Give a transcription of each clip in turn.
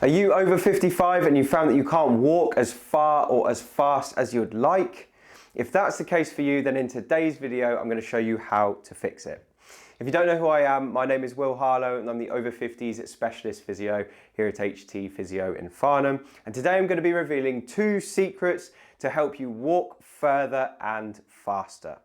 Are you over 55 and you found that you can't walk as far or as fast as you'd like? If that's the case for you, then in today's video, I'm going to show you how to fix it. If you don't know who I am, my name is Harlow and I'm the over 50s specialist physio here at HT Physio in Farnham. And today I'm going to be revealing 2 secrets to help you walk further and faster.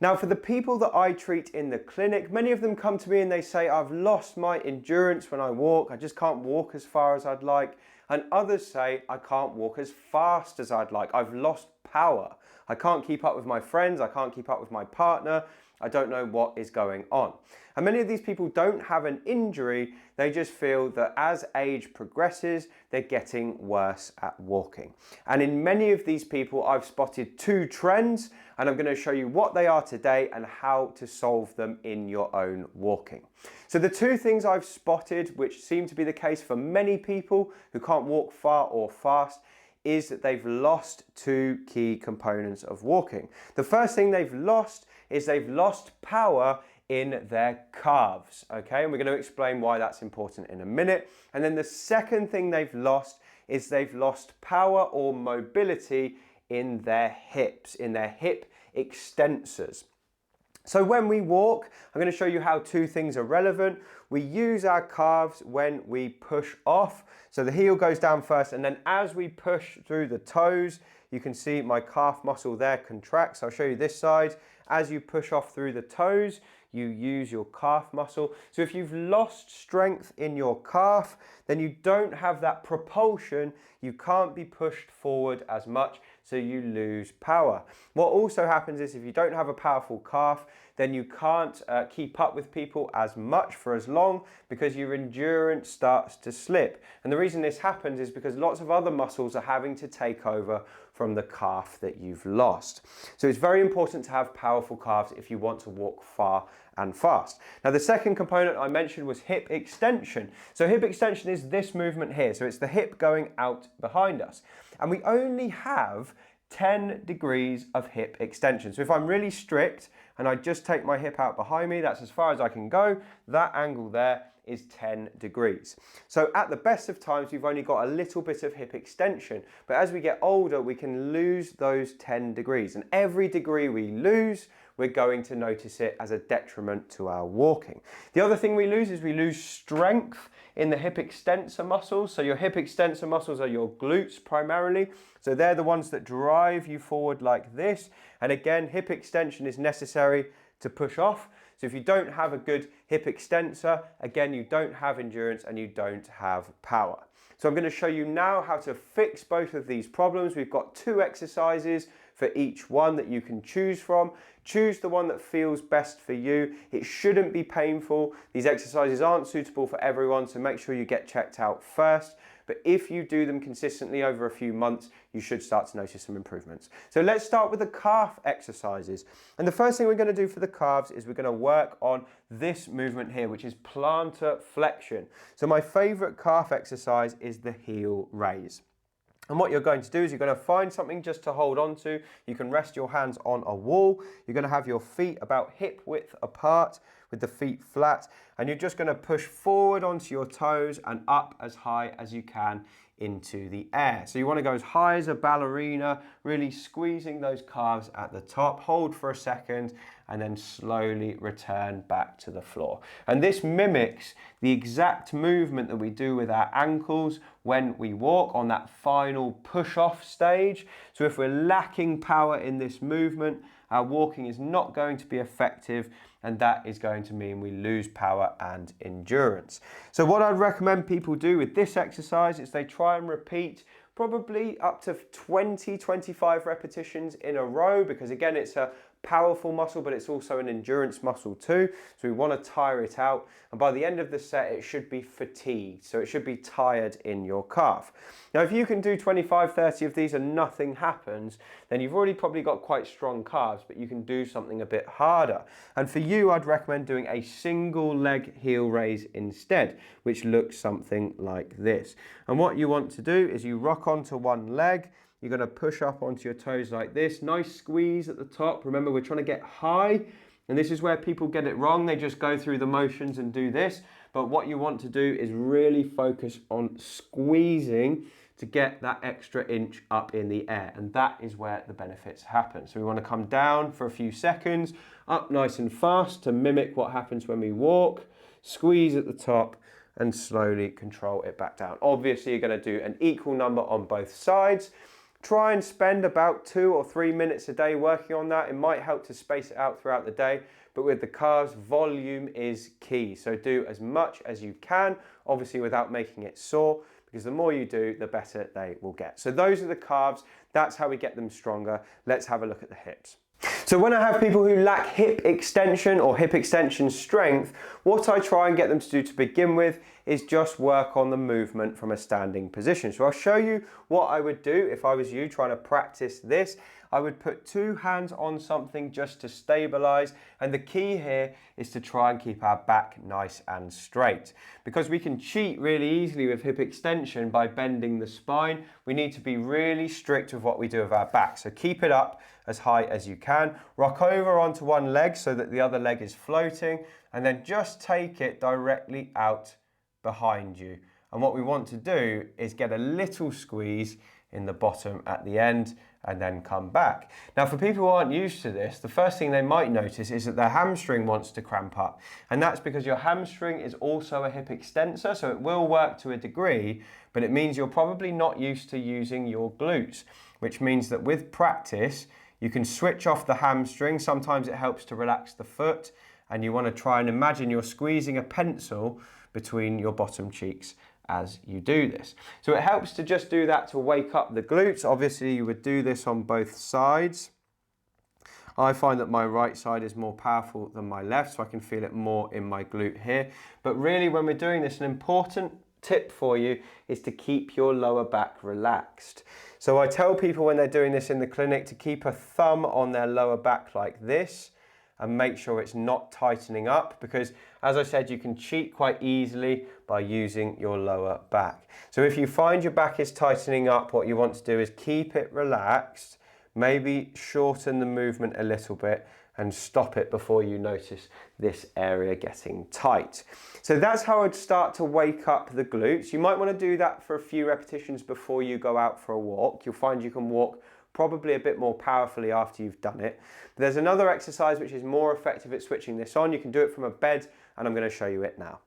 Now, for the people that I treat in the clinic, many of them come to me and they say, I've lost my endurance when I walk. I just can't walk as far as I'd like. And others say, I can't walk as fast as I'd like. I've lost power. I can't keep up with my friends. I can't keep up with my partner. I don't know what is going on. And many of these people don't have an injury. They just feel that as age progresses, they're getting worse at walking. And in many of these people, I've spotted 2 trends, and I'm going to show you what they are today and how to solve them in your own walking. So the 2 things I've spotted, which seem to be the case for many people who can't walk far or fast, is that they've lost 2 key components of walking. The first thing they've lost is they've lost power in their calves, okay? And we're going to explain why that's important in a minute. And then the second thing they've lost is they've lost power or mobility in their hips, in their hip extensors. So when we walk, I'm going to show you how 2 things are relevant. We use our calves when we push off. So the heel goes down first, and then as we push through the toes, you can see my calf muscle there contracts. I'll show you this side. As you push off through the toes, you use your calf muscle. So if you've lost strength in your calf, then you don't have that propulsion. You can't be pushed forward as much, so you lose power. What also happens is if you don't have a powerful calf, then you can't keep up with people as much for as long because your endurance starts to slip. And the reason this happens is because lots of other muscles are having to take over from the calf that you've lost. So it's very important to have powerful calves if you want to walk far and fast. Now, the second component I mentioned was hip extension. So hip extension is this movement here. So it's the hip going out behind us. And we only have 10 degrees of hip extension. So if I'm really strict and I just take my hip out behind me, that's as far as I can go. That angle there is 10 degrees. So at the best of times, we've only got a little bit of hip extension, but as we get older, we can lose those 10 degrees. And every degree we lose, we're going to notice it as a detriment to our walking. The other thing we lose is we lose strength in the hip extensor muscles. So your hip extensor muscles are your glutes primarily. So they're the ones that drive you forward like this. And again, hip extension is necessary to push off. So if you don't have a good hip extensor, again, you don't have endurance and you don't have power. So I'm going to show you now how to fix both of these problems. We've got 2 exercises for each one that you can choose from. Choose the one that feels best for you. It shouldn't be painful. These exercises aren't suitable for everyone, so make sure you get checked out first. But if you do them consistently over a few months, you should start to notice some improvements. So let's start with the calf exercises. And the first thing we're going to do for the calves is we're going to work on this movement here, which is plantar flexion. So my favorite calf exercise is the heel raise. And what you're going to do is you're going to find something just to hold on to. You can rest your hands on a wall. You're going to have your feet about hip width apart with the feet flat. And you're just going to push forward onto your toes and up as high as you can into the air. So you want to go as high as a ballerina, really squeezing those calves at the top. Hold for a second and then slowly return back to the floor. And this mimics the exact movement that we do with our ankles when we walk on that final push-off stage. So if we're lacking power in this movement, our walking is not going to be effective, and that is going to mean we lose power and endurance. So what I'd recommend people do with this exercise is they try and repeat probably up to 20-25 repetitions in a row, because again, it's a powerful muscle, but it's also an endurance muscle too. So we want to tire it out. And by the end of the set, it should be fatigued. So it should be tired in your calf. Now, if you can do 25, 30 of these and nothing happens, then you've already probably got quite strong calves, but you can do something a bit harder. And for you, I'd recommend doing a single leg heel raise instead, which looks something like this. And what you want to do is you rock onto one leg. You're going to push up onto your toes like this. Nice squeeze at the top. Remember, we're trying to get high And this is where people get it wrong. They just go through the motions and do this. But what you want to do is really focus on squeezing to get that extra inch up in the air. And that is where the benefits happen. So we want to come down for a few seconds, up nice and fast to mimic what happens when we walk, squeeze at the top, and slowly control it back down. Obviously, you're going to do an equal number on both sides. Try and spend about 2 or 3 minutes a day working on that. It might help to space it out throughout the day, but with the calves, volume is key. So do as much as you can, obviously without making it sore, because the more you do, the better they will get. So those are the calves. That's how we get them stronger. Let's have a look at the hips. So when I have people who lack hip extension or hip extension strength, what I try and get them to do to begin with is just work on the movement from a standing position. So I'll show you what I would do if I was you trying to practice this. I would put 2 hands on something just to stabilize, and the key here is to try and keep our back nice and straight. Because we can cheat really easily with hip extension by bending the spine, we need to be really strict with what we do with our back. So keep it up as high as you can. Rock over onto one leg so that the other leg is floating, and then just take it directly out behind you. And what we want to do is get a little squeeze in the bottom at the end and then come back. Now for people who aren't used to this, the first thing they might notice is that their hamstring wants to cramp up. And that's because your hamstring is also a hip extensor, so it will work to a degree, but it means you're probably not used to using your glutes, which means that with practice, you can switch off the hamstring. Sometimes it helps to relax the foot, and you want to try and imagine you're squeezing a pencil between your bottom cheeks as you do this. So it helps to just do that to wake up the glutes. Obviously you would do this on both sides. I find that my right side is more powerful than my left, so I can feel it more in my glute here. But really when we're doing this, an important tip for you is to keep your lower back relaxed. So I tell people when they're doing this in the clinic to keep a thumb on their lower back like this, and make sure it's not tightening up, because as I said, you can cheat quite easily by using your lower back. So if you find your back is tightening up, what you want to do is keep it relaxed, maybe shorten the movement a little bit and stop it before you notice this area getting tight. So that's how I'd start to wake up the glutes. You might want to do that for a few repetitions before you go out for a walk. You'll find you can walk probably a bit more powerfully after you've done it. But there's another exercise which is more effective at switching this on. You can do it from a bed, and I'm going to show you it now.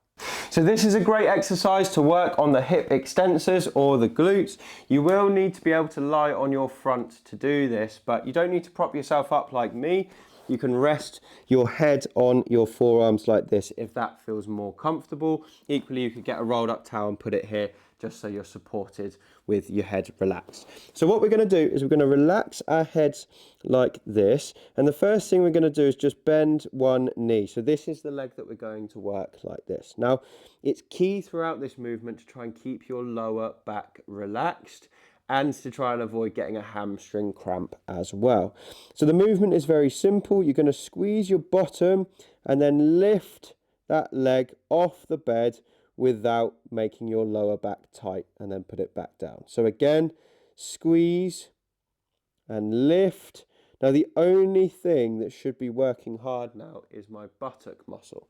So this is a great exercise to work on the hip extensors or the glutes. You will need to be able to lie on your front to do this, but you don't need to prop yourself up like me. You can rest your head on your forearms like this if that feels more comfortable. Equally, you could get a rolled up towel and put it here just so you're supported with your head relaxed. So what we're going to do is we're going to relax our heads like this. And the first thing we're going to do is just bend one knee. So this is the leg that we're going to work like this. Now, it's key throughout this movement to try and keep your lower back relaxed and to try and avoid getting a hamstring cramp as well. So the movement is very simple. You're going to squeeze your bottom and then lift that leg off the bed without making your lower back tight, and then put it back down. So again, squeeze and lift. Now the only thing that should be working hard now is my buttock muscle.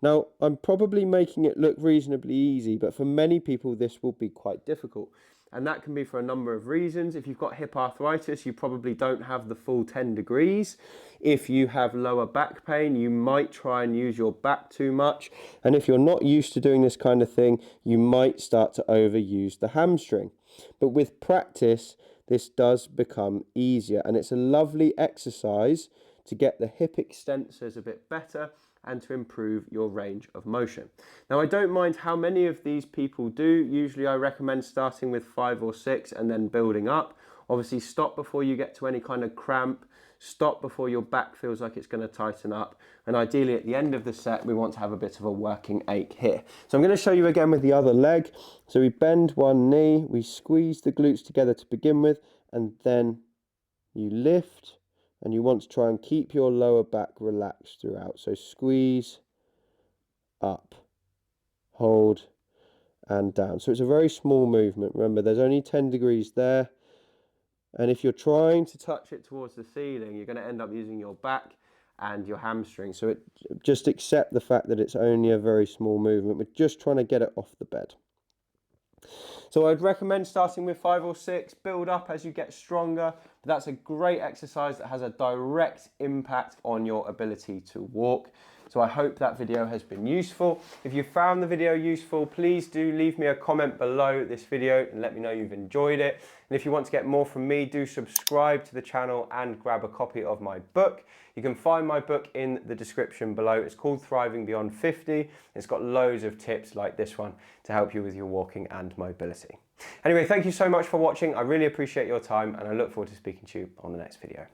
Now I'm probably making it look reasonably easy, but for many people this will be quite difficult. And that can be for a number of reasons. If you've got hip arthritis, you probably don't have the full 10 degrees. If you have lower back pain, you might try and use your back too much. And if you're not used to doing this kind of thing, you might start to overuse the hamstring. But with practice, this does become easier. And it's a lovely exercise to get the hip extensors a bit better and to improve your range of motion. Now, I don't mind how many of these people do. Usually I recommend starting with 5 or 6 and then building up. Obviously stop before you get to any kind of cramp. Stop before your back feels like it's going to tighten up. And ideally at the end of the set, we want to have a bit of a working ache here. So I'm going to show you again with the other leg. So we bend one knee, we squeeze the glutes together to begin with, and then you lift. And you want to try and keep your lower back relaxed throughout. So squeeze, up, hold, and down. So it's a very small movement. Remember, there's only 10 degrees there. And if you're trying to touch it towards the ceiling, you're going to end up using your back. and your hamstring. So just accept the fact that it's only a very small movement. We're just trying to get it off the bed. So I'd recommend starting with 5 or 6, build up as you get stronger, but that's a great exercise that has a direct impact on your ability to walk. So I hope that video has been useful. If you found the video useful, please do leave me a comment below this video and let me know you've enjoyed it. And if you want to get more from me, do subscribe to the channel and grab a copy of my book. You can find my book in the description below. It's called Thriving Beyond 50. It's got loads of tips like this one to help you with your walking and mobility. Anyway, thank you so much for watching. I really appreciate your time and I look forward to speaking to you on the next video.